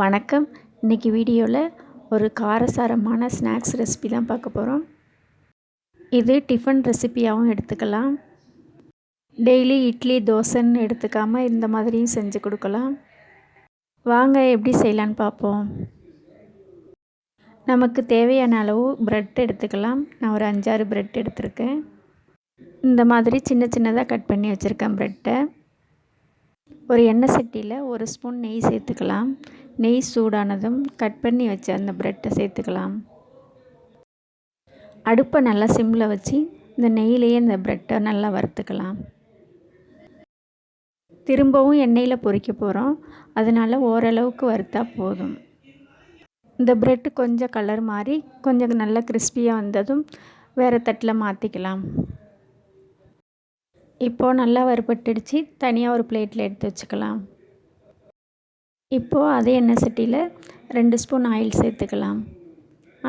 வணக்கம். இன்றைக்கி வீடியோவில் ஒரு காரசாரமான ஸ்நாக்ஸ் ரெசிபி தான் பார்க்க போகிறோம். இது டிஃபன் ரெசிபியாகவும் எடுத்துக்கலாம். டெய்லி இட்லி தோசைன்னு எடுத்துக்காமல் இந்த மாதிரியும் செஞ்சு கொடுக்கலாம். வாங்க எப்படி செய்யலான்னு பார்ப்போம். நமக்கு தேவையான அளவு ப்ரெட் எடுத்துக்கலாம். நான் ஒரு 5-6 ப்ரெட் எடுத்திருக்கேன். இந்த மாதிரி சின்ன சின்னதாக கட் பண்ணி வச்சுருக்கேன் ப்ரெட்டை. ஒரு எண்ணெய் சட்டியில் 1 ஸ்பூன் நெய் சேர்த்துக்கலாம். நெய் சூடானதும் கட் பண்ணி வச்ச அந்த ப்ரெட்டை சேர்த்துக்கலாம். அடுப்பை நல்லா சிம்மில் வச்சு இந்த நெய்யிலேயே இந்த ப்ரெட்டை நல்லா வறுத்துக்கலாம். திரும்பவும் எண்ணெயில் பொரிக்க போகிறோம், அதனால் ஓரளவுக்கு வறுத்தா போதும். இந்த ப்ரெட்டு கொஞ்சம் கலர் மாறி கொஞ்சம் நல்லா கிறிஸ்பியாக வந்ததும் வேறு தட்டில் மாற்றிக்கலாம். இப்போது நல்லா வறுபட்டுடுச்சு, தனியாக ஒரு பிளேட்டில் எடுத்து வச்சுக்கலாம். இப்போது அதே எண்ணெய் சட்டியில் 2 ஸ்பூன் ஆயில் சேர்த்துக்கலாம்.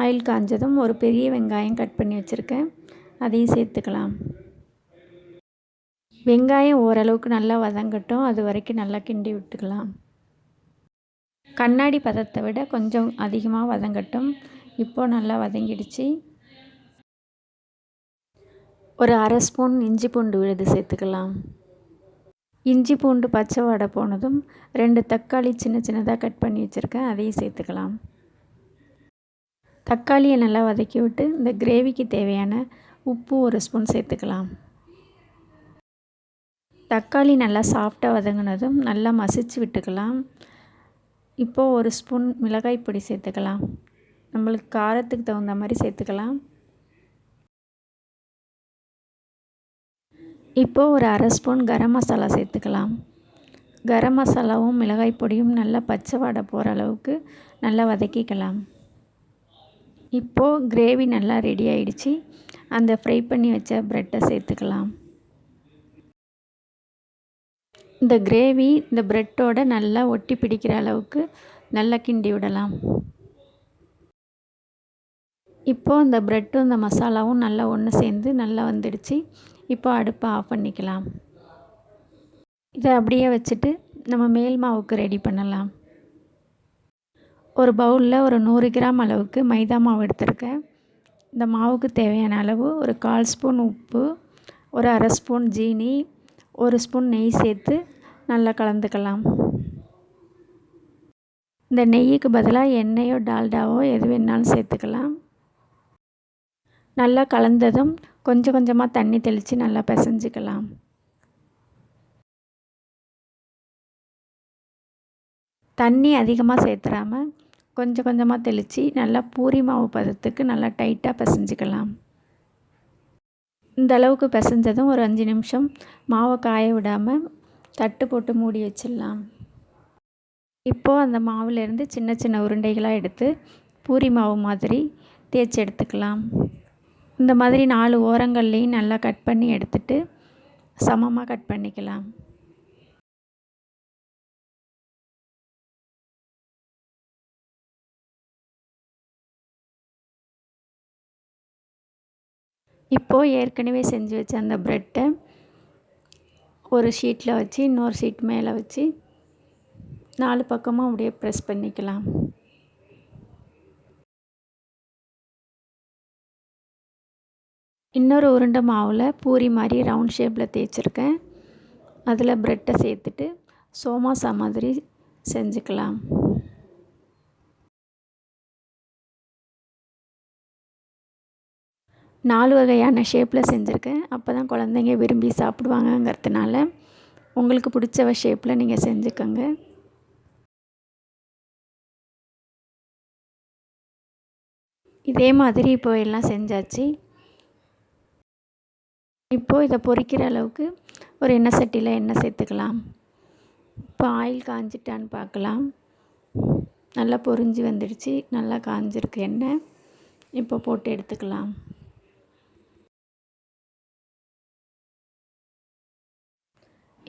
ஆயில் காஞ்சதும் ஒரு பெரிய வெங்காயம் கட் பண்ணி வச்சுருக்கேன், அதையும் சேர்த்துக்கலாம். வெங்காயம் ஓரளவுக்கு நல்லா வதங்கட்டும், அது வரைக்கும் நல்லா கிண்டி விட்டுக்கலாம். கண்ணாடி பதத்தை விட கொஞ்சம் அதிகமாக வதங்கட்டும். இப்போது நல்லா வதங்கிடுச்சு. ஒரு 1/2 ஸ்பூன் இஞ்சி பூண்டு விழுது சேர்த்துக்கலாம். இஞ்சி பூண்டு பச்சை வாடை போனதும் 2 தக்காளி சின்ன சின்னதாக கட் பண்ணி வச்சுருக்கேன், அதையும் சேர்த்துக்கலாம். தக்காளியை நல்லா வதக்கி விட்டு இந்த கிரேவிக்கு தேவையான உப்பு 1 ஸ்பூன் சேர்த்துக்கலாம். தக்காளி நல்லா சாஃப்டாக வதங்கினதும் நல்லா மசிச்சு விட்டுக்கலாம். இப்போது 1 ஸ்பூன் மிளகாய் பொடி சேர்த்துக்கலாம். நம்மளுக்கு காரத்துக்கு தகுந்த மாதிரி சேர்த்துக்கலாம். இப்போது ஒரு 1/2 ஸ்பூன் கரம் மசாலா சேர்த்துக்கலாம். கரம் மசாலாவும் மிளகாய் பொடியும் நல்லா பச்சை வாடை போகிற அளவுக்கு நல்லா வதக்கிக்கலாம். இப்போது கிரேவி நல்லா ரெடி ஆகிடுச்சு. அந்த ஃப்ரை பண்ணி வச்ச ப்ரெட்டை சேர்த்துக்கலாம். இந்த கிரேவி இந்த ப்ரெட்டோட நல்லா ஒட்டி பிடிக்கிற அளவுக்கு நல்லா கிண்டி விடலாம். இப்போது இந்த ப்ரெட்டும் இந்த மசாலாவும் நல்லா ஒன்று சேர்ந்து நல்லா வந்துடுச்சு. இப்போ அடுப்பை ஆஃப் பண்ணிக்கலாம். இதை அப்படியே வச்சுட்டு நம்ம மேல் மாவுக்கு ரெடி பண்ணலாம். ஒரு பவுலில் ஒரு 100 கிராம் அளவுக்கு மைதா மாவு எடுத்திருக்கேன். இந்த மாவுக்கு தேவையான அளவு ஒரு 1/4 ஸ்பூன் உப்பு, ஒரு 1/2 ஸ்பூன் ஜீனி, 1 ஸ்பூன் நெய் சேர்த்து நல்லா கலந்துக்கலாம். இந்த நெய்யுக்கு பதிலாக எண்ணெயோ டால்டாவோ எது வேணாலும் சேர்த்துக்கலாம். நல்லா கலந்ததும் கொஞ்சம் கொஞ்சமாக தண்ணி தெளித்து நல்லா பிசைஞ்சிக்கலாம். தண்ணி அதிகமாக சேர்த்துறாமல் கொஞ்சம் கொஞ்சமாக தெளித்து நல்லா பூரி மாவு பதத்துக்கு நல்லா டைட்டாக பிசைஞ்சிக்கலாம். இந்த அளவுக்கு பிசைஞ்சதும் ஒரு 5 நிமிஷம் மாவை காய விடாமல் தட்டு போட்டு மூடி வச்சிடலாம். இப்போது அந்த மாவுலேருந்து சின்ன சின்ன உருண்டைகளாக எடுத்து பூரி மாவு மாதிரி தேய்ச்சி எடுத்துக்கலாம். இந்த மாதிரி 4 ஓரங்கள்லேயும் நல்லா கட் பண்ணி எடுத்துட்டு சமமாக கட் பண்ணிக்கலாம். இப்போது ஏற்கனவே செஞ்சு வச்ச அந்த ப்ரெட்டை ஒரு ஷீட்டில் வச்சு இன்னொரு ஷீட் மேலே வச்சு 4 பக்கமும் அப்படியே ப்ரெஸ் பண்ணிக்கலாம். இன்னொரு உருண்டை மாவில் பூரி மாதிரி ரவுண்ட் ஷேப்பில் தேய்ச்சிருக்கேன். அதில் ப்ரெட்டை சேர்த்துட்டு சோமாசா மாதிரி செஞ்சுக்கலாம். 4 வகையான ஷேப்பில் செஞ்சுருக்கேன். அப்போ தான் குழந்தைங்க விரும்பி சாப்பிடுவாங்கங்கிறதுனால உங்களுக்கு பிடிச்ச ஷேப்பில் நீங்கள் செஞ்சுக்கோங்க. இதே மாதிரி இப்போ எல்லாம் செஞ்சாச்சு. இப்போது இதை பொரிக்கிற அளவுக்கு ஒரு எண்ணெய் சட்டியில் எண்ணெய் சேர்த்துக்கலாம். இப்போ ஆயில் காஞ்சிட்டான்னு பார்க்கலாம். நல்லா பொரிஞ்சு வந்துடுச்சு, நல்லா காஞ்சிருக்கு எண்ணெய். இப்போ போட்டு எடுத்துக்கலாம்.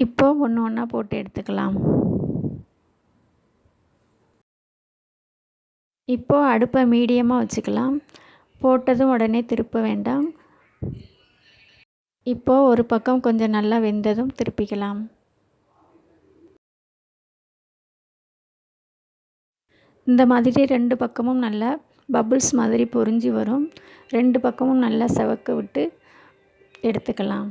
இப்போது ஒன்று ஒன்றா போட்டு எடுத்துக்கலாம். இப்போது அடுப்பை மீடியமாக வச்சுக்கலாம். போட்டதும் உடனே திருப்ப வேண்டாம். இப்போது ஒரு பக்கம் கொஞ்சம் நல்லா வெந்ததும் திருப்பிக்கலாம். இந்த மாதிரி 2 பக்கமும் நல்லா பபிள்ஸ் மாதிரி பொரிஞ்சு வரும். 2 பக்கமும் நல்லா செவக்க விட்டு எடுத்துக்கலாம்.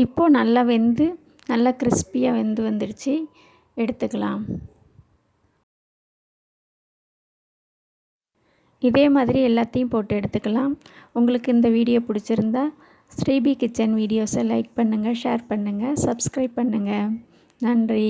இப்போ நல்லா வெந்து நல்லா கிறிஸ்பியாக வெந்து வந்துடுச்சு. எடுத்துக்கலாம். இதே மாதிரி எல்லாத்தையும் போட்டு எடுத்துக்கலாம். உங்களுக்கு இந்த வீடியோ பிடிச்சிருந்தா ஸ்ரீபி கிச்சன் வீடியோஸை லைக் பண்ணுங்கள், ஷேர் பண்ணுங்கள், சப்ஸ்கிரைப் பண்ணுங்கள். நன்றி.